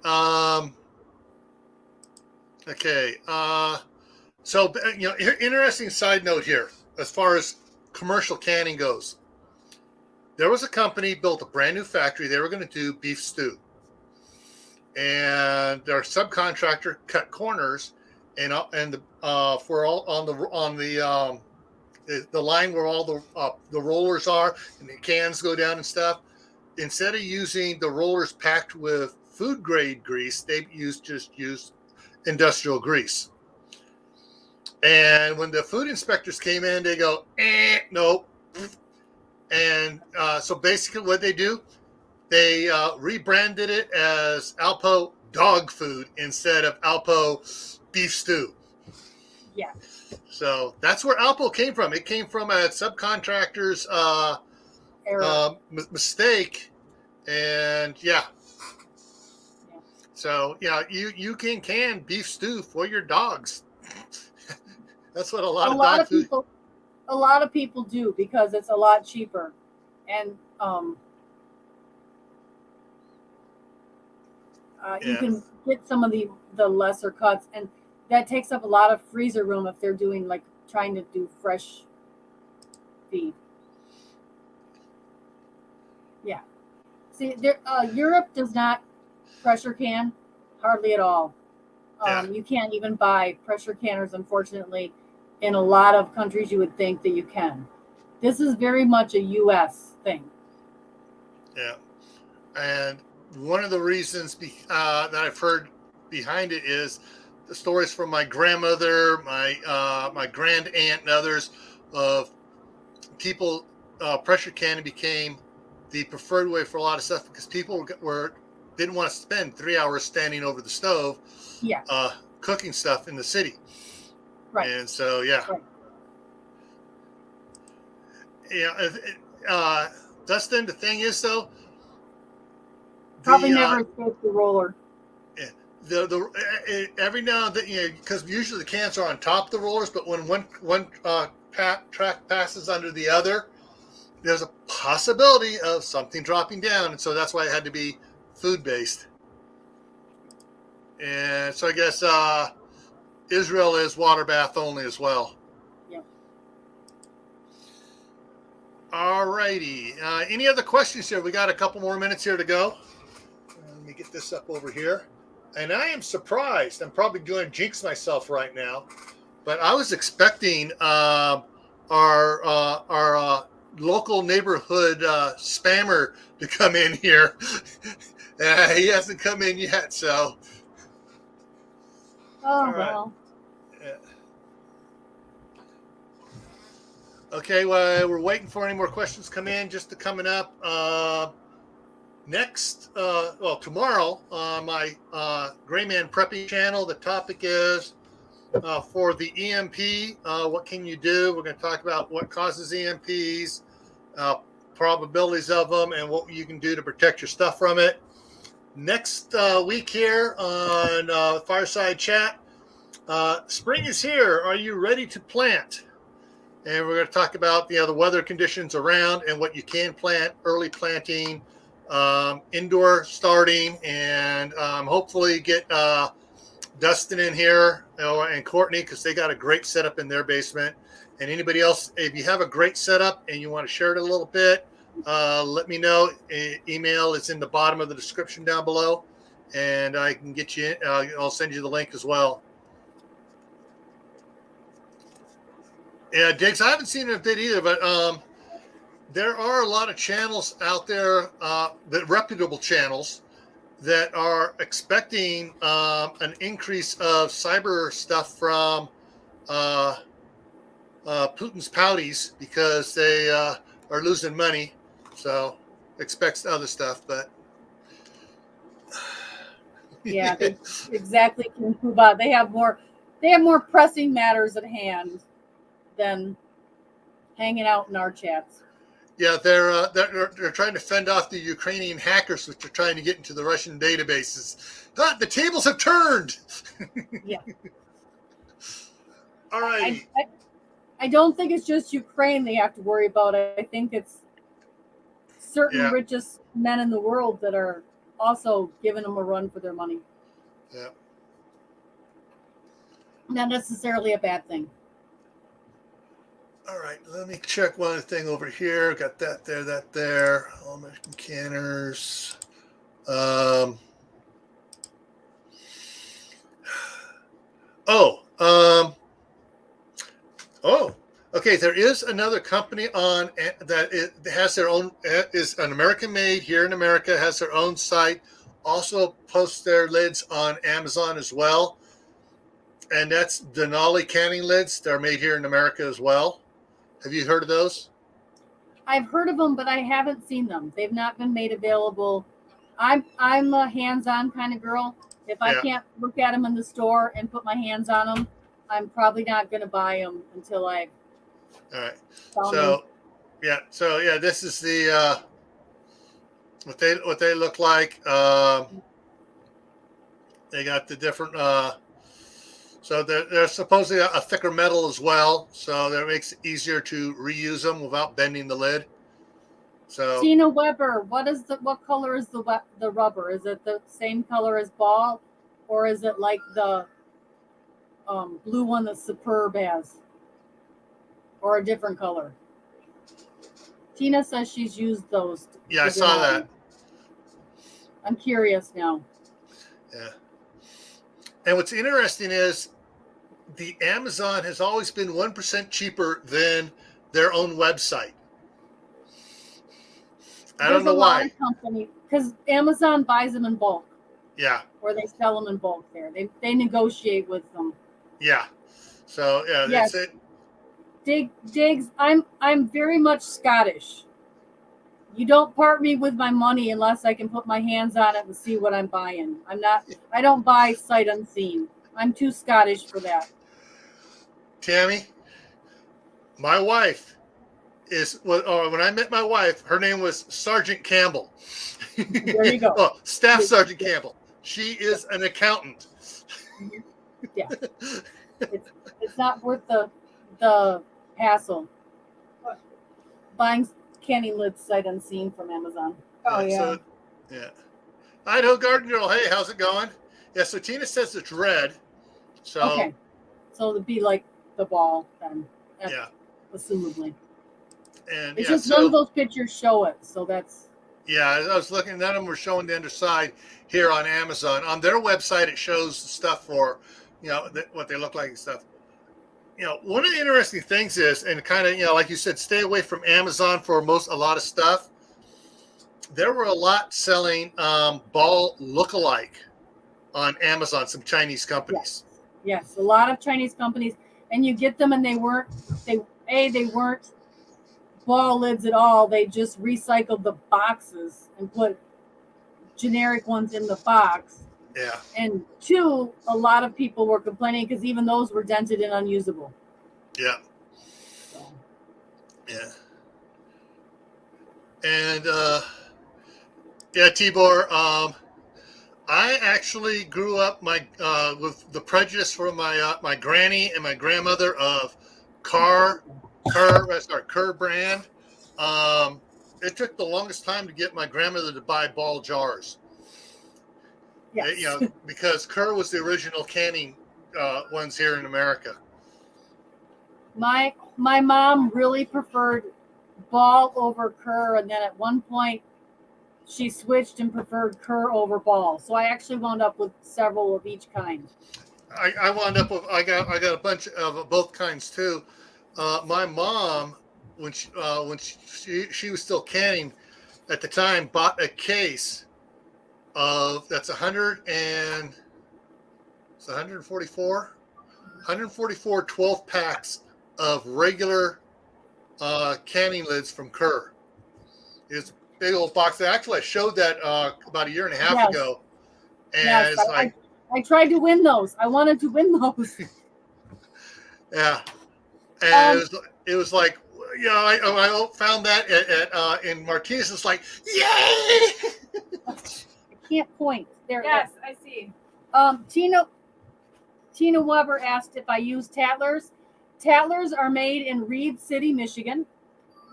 Okay. So, interesting side note here, as far as commercial canning goes. There was a company built a brand new factory. They were going to do beef stew, and their subcontractor cut corners, and for all on the line where all the rollers are and the cans go down and stuff. Instead of using the rollers packed with food grade grease, they used industrial grease. And when the food inspectors came in, they go, nope. And so basically what they do, they rebranded it as Alpo dog food instead of Alpo beef stew. Yeah. So that's where Alpo came from. It came from a subcontractor's mistake. And yeah. So yeah, you can can beef stew for your dogs. That's what a lot of people do because it's a lot cheaper, and you can get some of the lesser cuts, and that takes up a lot of freezer room if they're doing trying to do fresh feed. Yeah. See, Europe does not pressure can hardly at all. You can't even buy pressure canners, unfortunately. In a lot of countries, you would think that you can. This is very much a U.S. thing. Yeah. And one of the reasons that I've heard behind it is the stories from my grandmother, my grand aunt, and others of people. Pressure canning became the preferred way for a lot of stuff because people were didn't want to spend 3 hours standing over the stove, Yeah. Cooking stuff in the city. Right. And so, yeah. Right. Yeah. Dustin, the thing is, though, Probably never escaped the roller. Every now and then, because usually the cans are on top of the rollers, but when one track passes under the other, there's a possibility of something dropping down, and so that's why it had to be food based. And so I guess Israel is water bath only as well. Yep. All righty. Any other questions here? We got a couple more minutes here to go. Let me get this up over here. And I am surprised. I'm probably going to jinx myself right now, but I was expecting our local neighborhood spammer to come in here. He hasn't come in yet, so. Oh, right. Well. Yeah. Okay, well, we're waiting for any more questions to come in. Just to coming up. Tomorrow on my Gray Man Prepping channel, the topic is for the EMP, what can you do? We're going to talk about what causes EMPs, probabilities of them, and what you can do to protect your stuff from it. Next week here on Fireside Chat, spring is here. Are you ready to plant? And we're going to talk about the weather conditions around and what you can plant, early planting, indoor starting, and hopefully get Dustin in here and Courtney, because they got a great setup in their basement. And anybody else, if you have a great setup and you want to share it a little bit, let me know. Email is in the bottom of the description down below, and I can get you in. I'll send you the link as well. Yeah, Diggs, I haven't seen it a bit either, but there are a lot of channels out there, reputable channels, that are expecting an increase of cyber stuff from Putin's pouties because they are losing money. So expects other stuff, but yeah, they exactly can move on. They have more pressing matters at hand than hanging out in our chats. Yeah, they're trying to fend off the Ukrainian hackers, which are trying to get into the Russian databases. The tables have turned. Yeah. All right. I don't think it's just Ukraine they have to worry about. I think it's certain richest men in the world that are also giving them a run for their money. Yeah. Not necessarily a bad thing. All right, let me check one thing over here. Got that there. All American Canners. Okay. There is another company on that has their own, is an American made here in America, has their own site, also posts their lids on Amazon as well. And that's Denali canning lids. They're made here in America as well. Have you heard of those? I've heard of them, but I haven't seen them. They've not been made available. I'm a hands-on kind of girl. If I can't look at them in the store and put my hands on them, I'm probably not going to buy them until I. All right. So this is the what they look like. They got the different. So they're supposedly a thicker metal as well, so that makes it easier to reuse them without bending the lid. So Tina Weber, what color is the rubber? Is it the same color as ball, or is it like the blue one that Superb has, or a different color? Tina says she's used those. Yeah, I saw that. I'm curious now. Yeah. And what's interesting is the Amazon has always been 1% cheaper than their own website. I don't know why. Because Amazon buys them in bulk. Yeah. Or they sell them in bulk there. They negotiate with them. Yeah. So yes. That's it. Diggs, I'm very much Scottish. You don't part me with my money unless I can put my hands on it and see what I'm buying. I don't buy sight unseen. I'm too Scottish for that. Tammy, my wife when I met my wife, her name was Sergeant Campbell. There you go. Oh, Staff Sergeant Campbell. She is an accountant. Yeah. It's not worth the hassle. Buying canning lids sight unseen from Amazon. Oh, yeah. So, yeah. Idaho Garden Girl, hey, how's it going? Yeah, so Tina says it's red. So okay. So it'd be like the ball then. Yeah. Assumably. And it's yeah, just none of those pictures show it, so that's yeah, I was looking, none of them were showing the underside here on Amazon. On their website it shows stuff for, what they look like and stuff. One of the interesting things is, and kind of, like you said, stay away from Amazon for a lot of stuff. There were a lot selling ball lookalike on Amazon, some Chinese companies. Yes, a lot of Chinese companies, and you get them and they weren't ball lids at all. They just recycled the boxes and put generic ones in the box. Yeah. And two, a lot of people were complaining because even those were dented and unusable. Yeah. So. Yeah. And yeah, Tibor, I actually grew up with the prejudice from my granny and my grandmother of Kerr brand. It took the longest time to get my grandmother to buy ball jars. Yes. Because Kerr was the original canning ones here in America. My mom really preferred ball over Kerr, and then at one point she switched and preferred Kerr over ball. So I actually wound up with several of each kind. I wound up with I got a bunch of both kinds too. My mom, when she was still canning at the time, bought a case of that's 144 12 packs of regular canning lids from Kerr. It's a big old box. Actually, I showed that about a year and a half ago. And yes, it's like I tried to win those. I wanted to win those. Yeah. And it was like, I found that in Martinez. It's like, yay! I can't point. There. Yes, I see. Tina Weber asked if I use Tattlers. Tattlers are made in Reed City, Michigan.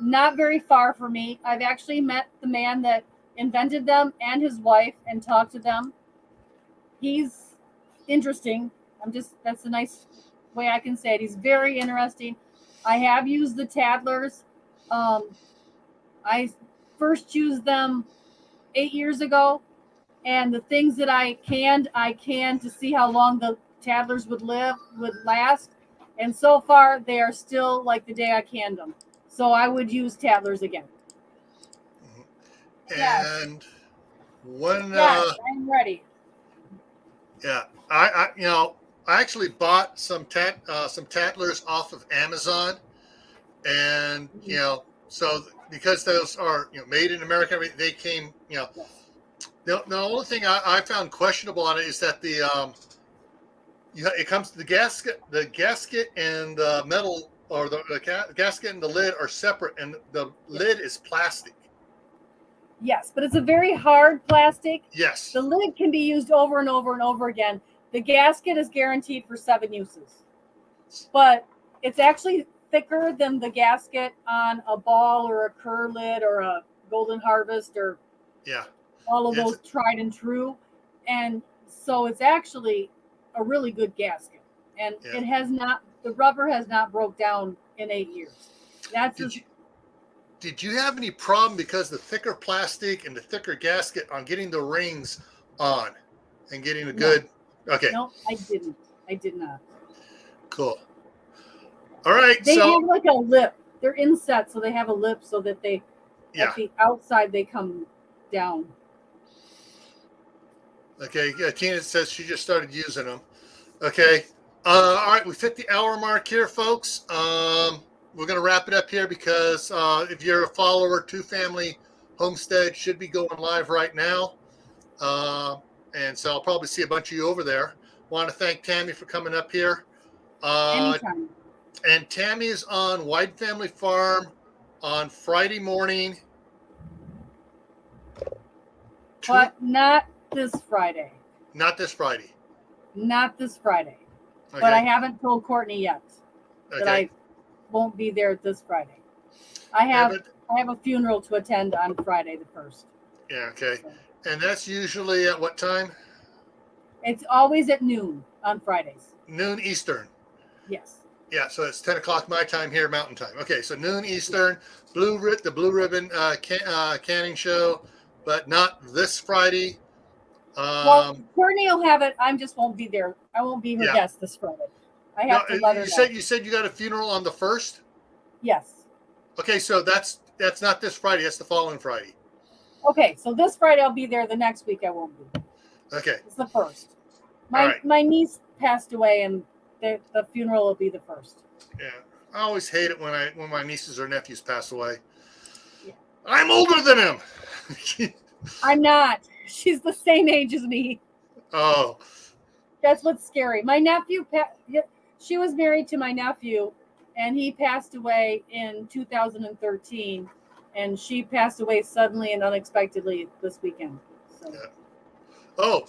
Not very far from me. I've actually met the man that invented them and his wife and talked to them. He's interesting. That's a nice way I can say it. He's very interesting. I have used the Tattlers. I first used them 8 years ago, and the things that I canned to see how long the Tattlers would last. And so far, they are still like the day I canned them. So I would use Tattlers again. And one, yes, I'm ready. Yeah, I actually bought some Tattlers off of Amazon, and so because those are made in America, they came. The only thing I found questionable on it is that it comes to the gasket and the metal, or the gasket and the lid are separate, and the lid is plastic. Yes, but it's a very hard plastic. Yes. The lid can be used over and over and over again. The gasket is guaranteed for 7 uses, but it's actually thicker than the gasket on a ball or a Kerr lid or a Golden Harvest or all of those tried and true. And so it's actually a really good gasket. And the rubber has not broke down in 8 years. Did you have any problem because the thicker plastic and the thicker gasket on getting the rings on and getting a good? Okay. No, I didn't. I did not. Cool. All right. They have like a lip. They're inset, so they have a lip so that at the outside they come down. Okay. Yeah. Tina says she just started using them. Okay. All right. We hit the hour mark here, folks. We're going to wrap it up here because if you're a follower to Family Homestead should be going live right now. And so I'll probably see a bunch of you over there. Want to thank Tammy for coming up here. Anytime. And Tammy is on White Family Farm on Friday morning. But not this Friday. Not this Friday. Not this Friday. Okay. But I haven't told Courtney yet that I won't be there this Friday. I have a funeral to attend on Friday the 1st. Yeah, okay. So. And that's usually at what time? It's always at noon on Fridays. Noon Eastern. Yes. Yeah, so it's 10 o'clock my time here, Mountain Time. Okay, so noon Eastern, the Blue Ribbon canning show, but not this Friday. Well, Courtney will have it. I just won't be there. I won't be her guest this Friday. I have to let her know. You said you got a funeral on the 1st? Yes. Okay, so that's not this Friday. That's the following Friday. Okay, so this Friday I'll be there. The next week I won't be. Okay. It's the 1st. My niece passed away, and the funeral will be the 1st. Yeah, I always hate it when my nieces or nephews pass away. Yeah. I'm older than him. I'm not. She's the same age as me. Oh. That's what's scary. My nephew, she was married to my nephew, and he passed away in 2013, and she passed away suddenly and unexpectedly this weekend. So. Yeah. Oh,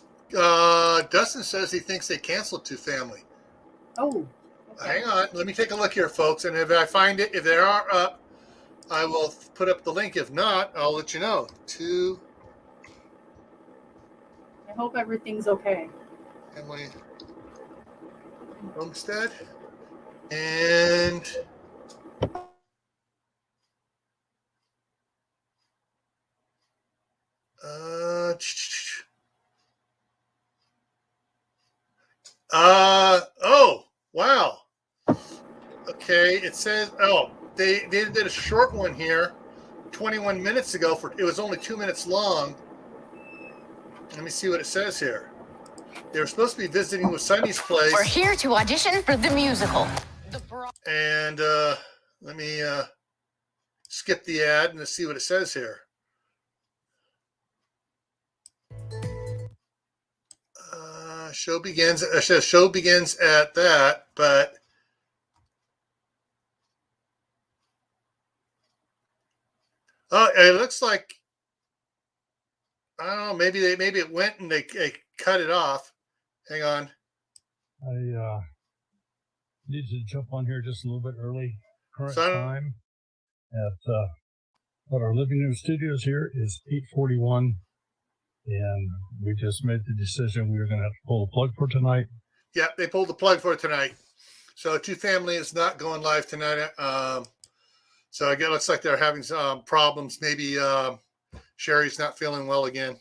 Dustin says he thinks they canceled Two Family. Oh. Okay. Hang on. Let me take a look here, folks, and if I find it, if they are up, I will put up the link. If not, I'll let you know. I hope everything's okay. Family Homestead. And oh, wow. Okay, it says, they did a short one here 21 minutes ago. It was only 2 minutes long. Let me see what it says here. They were supposed to be visiting with Sunny's place. We're here to audition for the musical. And let me skip the ad and see what it says here. Show begins. It says show begins at that, but it looks like I don't know. Maybe it went and they cut it off. Hang on. I need to jump on here just a little bit early. Current time at our living room studios here is 8:41, and we just made the decision we were going to have to pull the plug for tonight. Yeah, they pulled the plug for tonight. So Two Family is not going live tonight. So again, it looks like they're having some problems. Maybe Sherry's not feeling well again.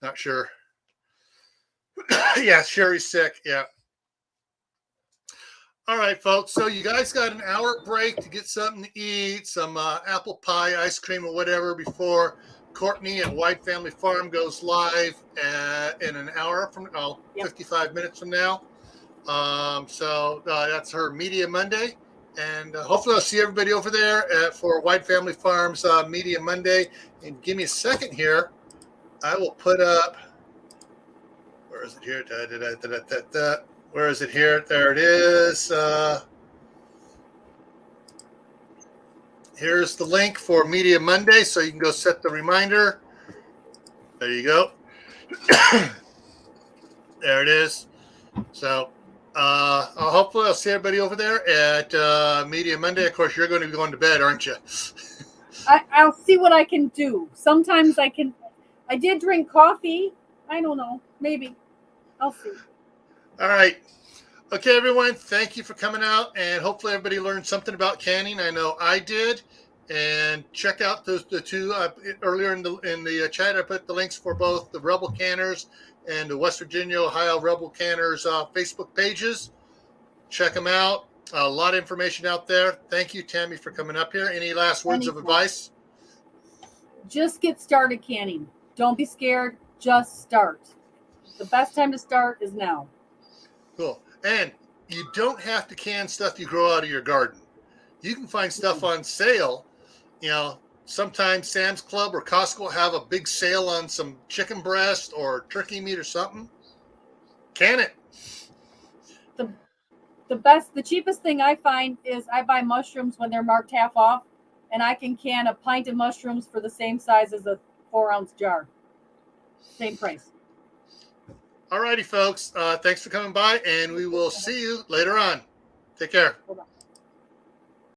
Not sure. Yeah, Sherry's sick. Yeah. All right, folks. So you guys got an hour break to get something to eat, some apple pie, ice cream, or whatever before Courtney at White Family Farm goes live in an hour from 55 minutes from now. So that's her Media Monday. And hopefully I'll see everybody over there for White Family Farms Media Monday. And give me a second here. I will put up, where is it here? Where is it here? There it is. Here's the link for Media Monday, so you can go set the reminder. There you go. There it is. So hopefully I'll see everybody over there at Media Monday. Of course, you're going to be going to bed, aren't you? I'll see what I can do. Sometimes I can. I did drink coffee. I don't know. Maybe. I'll see. All right. Okay, everyone. Thank you for coming out, and hopefully everybody learned something about canning. I know I did. And check out the two earlier in the chat. I put the links for both the Rebel Canners and the West Virginia, Ohio Rebel Canners Facebook pages. Check them out. A lot of information out there. Thank you, Tammy, for coming up here. Any last words of advice? Just get started canning. Don't be scared. Just start. The best time to start is now. Cool. And you don't have to can stuff you grow out of your garden. You can find stuff on sale, sometimes Sam's Club or Costco have a big sale on some chicken breast or turkey meat or something. Can it. The cheapest thing I find is I buy mushrooms when they're marked half off, and I can can a pint of mushrooms for the same size as a 4-ounce jar. Same price. All righty, folks. Thanks for coming by, and we will see you later on. Take care. Hold on.